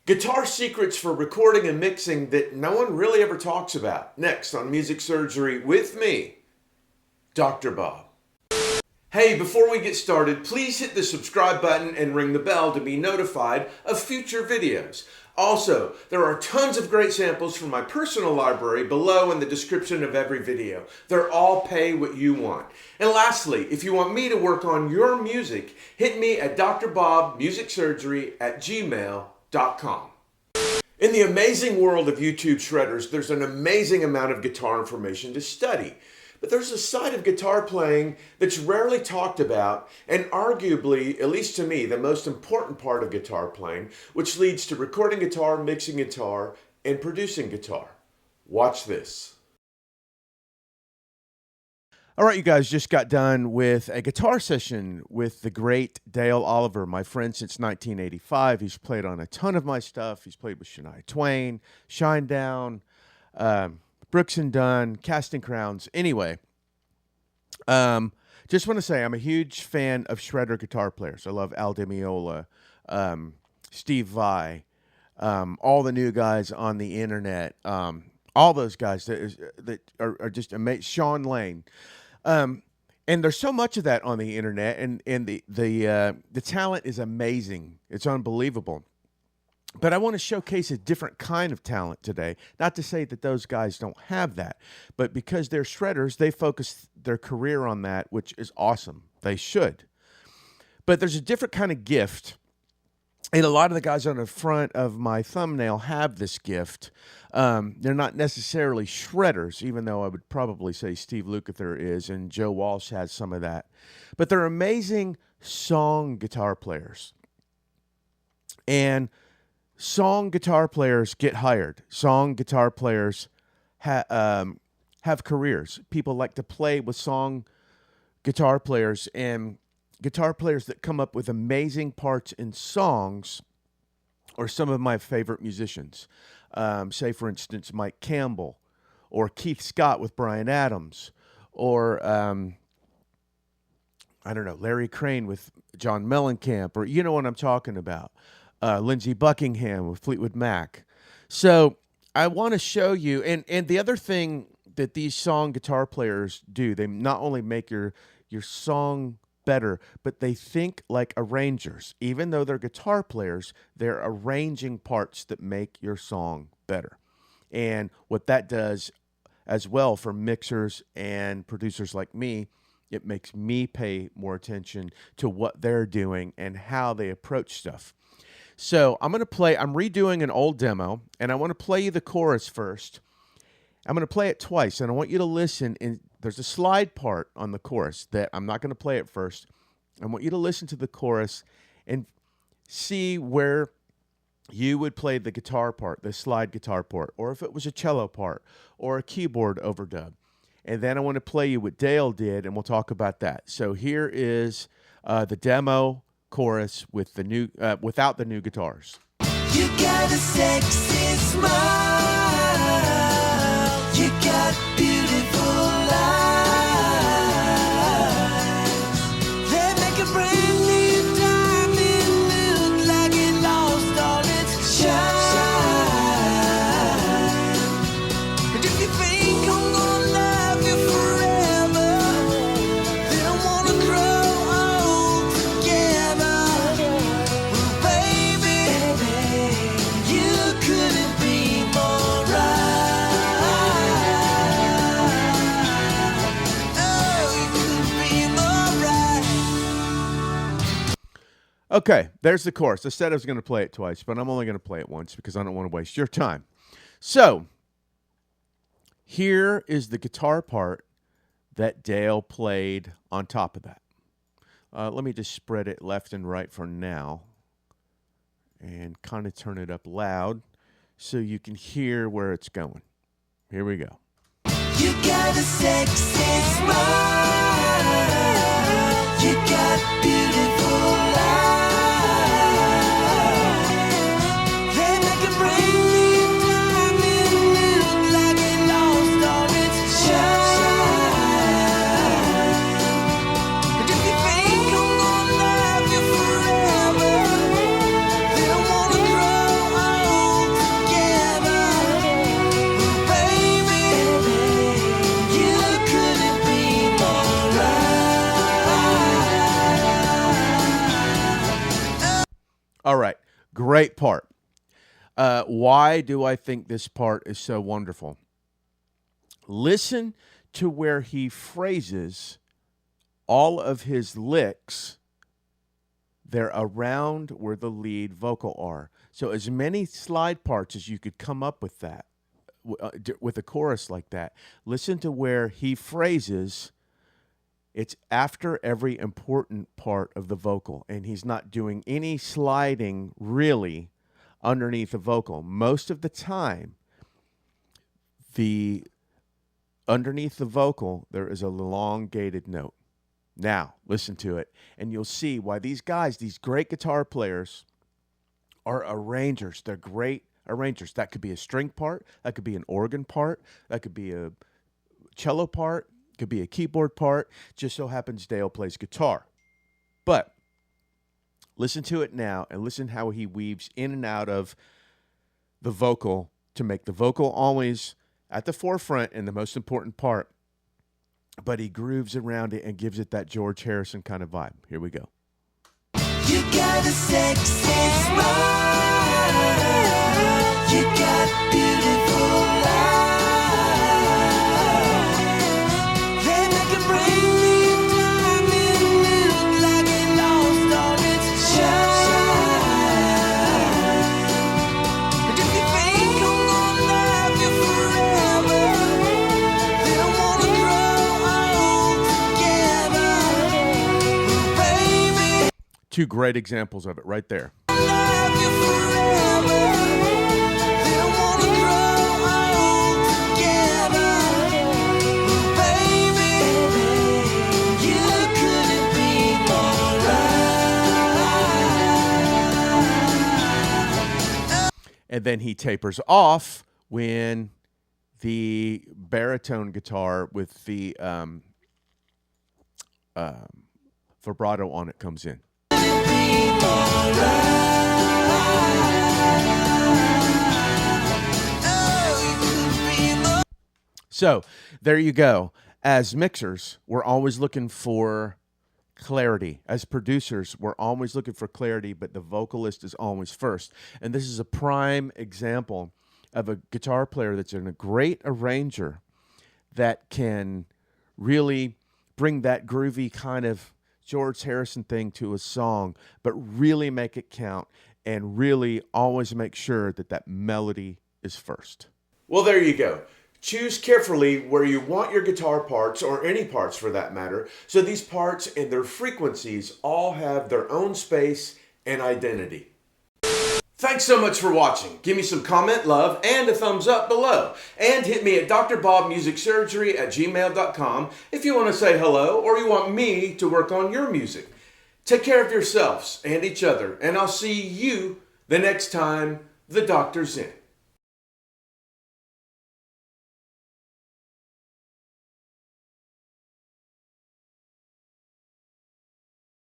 Guitar secrets for recording and mixing that no one really ever talks about. Next on Music Surgery with me, Dr. Bob. Hey, before we get started, please hit the subscribe button and ring the bell to be notified of future videos. Also, there are tons of great samples from my personal library below in the description of every video. They're all pay what you want. And lastly, if you want me to work on your music, hit me at drbobmusicsurgery@gmail.com. In the amazing world of YouTube shredders, there's an amazing amount of guitar information to study. But there's a side of guitar playing that's rarely talked about, and arguably, at least to me, the most important part of guitar playing, which leads to recording guitar, mixing guitar, and producing guitar. Watch this. All right, you guys, just got done with a guitar session with the great Dale Oliver, my friend since 1985. He's played on a ton of my stuff. He's played with Shania Twain, Shinedown, Brooks and Dunn, Casting Crowns. Anyway, just want to say I'm a huge fan of shredder guitar players. I love Al Di Meola, Steve Vai, all the new guys on the internet, all those guys that are just amazing. Sean Lane. And there's so much of that on the internet, and the talent is amazing. It's unbelievable. But I want to showcase a different kind of talent today. Not to say that those guys don't have that, but because they're shredders, they focus their career on that, which is awesome. They should. But there's a different kind of gift, and a lot of the guys on the front of my thumbnail have this gift. They're not necessarily shredders, even though I would probably say Steve Lukather is, and Joe Walsh has some of that. But they're amazing song guitar players. And song guitar players get hired. Song guitar players have careers. People like to play with song guitar players, and guitar players that come up with amazing parts in songs are some of my favorite musicians. Say, for instance, Mike Campbell, or Keith Scott with Bryan Adams, or, I don't know, Larry Crane with John Mellencamp, or you know what I'm talking about. Lindsey Buckingham with Fleetwood Mac. So I want to show you, and the other thing that these song guitar players do, they not only make your song better, but they think like arrangers. Even though they're guitar players, they're arranging parts that make your song better. And what that does as well for mixers and producers like me, it makes me pay more attention to what they're doing and how they approach stuff. So I'm redoing an old demo, and I want to play you the chorus first. I'm going to play it twice, and I want you to listen. And there's a slide part on the chorus that I'm not going to play it first. I want you to listen to the chorus and see where you would play the guitar part, the slide guitar part, or if it was a cello part or a keyboard overdub. And then I want to play you what Dale did, and we'll talk about that. So here is the demo chorus with the new, without the new guitars. You got a sexy smile. You got beautiful eyes. They make a brand new diamond look like it lost all its shine. And if you think I'm gonna love you forever, then I wanna grow old together. Well, baby, you couldn't be more right. Oh, you couldn't be more right. Okay, there's the chorus. I said I was going to play it twice, but I'm only going to play it once because I don't want to waste your time. So here is the guitar part that Dale played on top of that. Let me just spread it left and right for now and kind of turn it up loud so you can hear where it's going. Here we go. You got a sexy smile. You got beautiful eyes. They make a brand new diamond look like it lost all its shine. And if you think I'm gonna love you forever, then I wanna grow All right. Great part. Why do I think this part is so wonderful? Listen to where he phrases all of his licks. They're around where the lead vocal are. So as many slide parts as you could come up with that, with a chorus like that. Listen to where he phrases. It's after every important part of the vocal, and he's not doing any sliding really underneath the vocal. Most of the time, underneath the vocal, there is a elongated note. Now, listen to it, and you'll see why these guys, these great guitar players, are arrangers. They're great arrangers. That could be a string part. That could be an organ part. That could be a cello part. Could be a keyboard part. Just so happens Dale plays guitar. But listen to it now, and listen how he weaves in and out of the vocal to make the vocal always at the forefront and the most important part. But he grooves around it and gives it that George Harrison kind of vibe. Here we go. You got a sexy smile. You got beautiful eyes. They make a brand new diamond look like it lost all its shine. But if you think I'm gonna love you forever, then I wanna grow old together, baby. Two great examples of it right there. Love you forever. They don't wanna grow old together, baby. You couldn't be more right. And then he tapers off when the baritone guitar with the vibrato on it comes in. So there you go. As mixers, we're always looking for clarity. As producers, we're always looking for clarity, but the vocalist is always first. And this is a prime example of a guitar player that's a great arranger that can really bring that groovy kind of George Harrison thing to a song, but really make it count and really always make sure that that melody is first. Well, there you go. Choose carefully where you want your guitar parts, or any parts for that matter, so these parts and their frequencies all have their own space and identity. Thanks so much for watching. Give me some comment, love, and a thumbs up below. And hit me at drbobmusicsurgery@gmail.com if you want to say hello or you want me to work on your music. Take care of yourselves and each other, and I'll see you the next time the doctor's in.